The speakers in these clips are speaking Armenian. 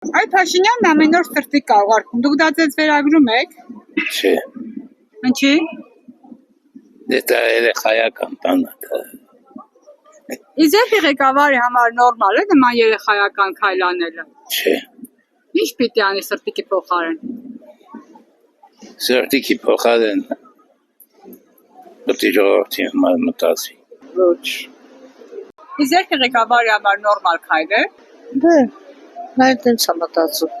Այ Փաշինյանն ամեն օր սրտիկ կա ուղարկում, դուք դա ձեզ վերագրում եք։ Չէ, Ինչի՞։ դա երեխայական տանը դա։ Իսկ երբ ղեկավարի համար նորմալ է նման երեխայական քայլ անելը։ Չէ, Ինչ պիտի անի սրտիկի փոխարեն։ սրտիկի փոխարեն պետք է ժողովրդի համար մտածի։ Ոչ, Իսկ երբ ղեկավարի համար նորմալ քայլ է։ դե, նա էլ տենց է մտածում,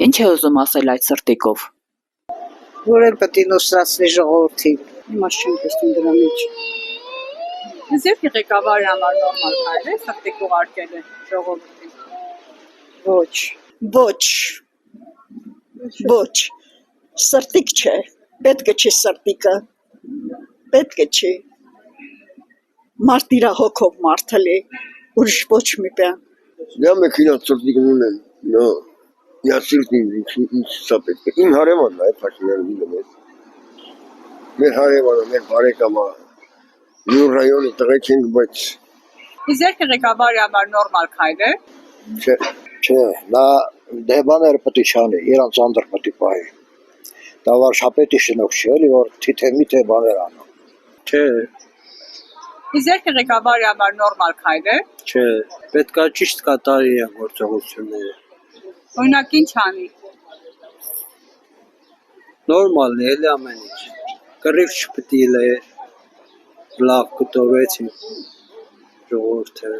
Ինչ է ուզում ասել այդ սրտիկով։ որ էլ պետք է նոսրացնի ժողովրդին։ Իմաց չեմ տեսնում դրա մեջ։ Իսկ երբ ղեկավարի համար նորմալ քայլ է սրտիկ ուղարկելը ժողովրդին։ Ոչ, ոչ, ոչ, սրտիկ չէ, պետք է չի սրտիկը, պետք է չի, մարդ իրա հոգով մարդը լի, ուրիշ ոչ մի բան։ Я մեքենա ծրտիկ ունեմ, նո, я սիրտին ինչ սա պետք է, իմ հարևանն է Փաշինյանը դիմես, մեր հարևանը, մեր բարեկամը, նույն ռայոնի տղեկ ենք, բայց Իսկ երբ ղեկավարի համար նորմալ քայլ է։ չէ, Չէ, նա դե բաները պետք է չանի, իրանց անդր պետք է պահի։ Դա վարշապետի շնորհ չէ, էլի որ թիթե-միթե բաներ անում։ Չէ, Իսկ երբ ղեկավարի համար նորմալ քայլ է։ չէ, պետքա ճիշտ կատարի գործողությունները։ Օրինակ ինչ անի։ Նորմալն է, էլի ամեն ինչ։ Կռիվ չպետք է լավ կտորվեցին ժողովուրդը։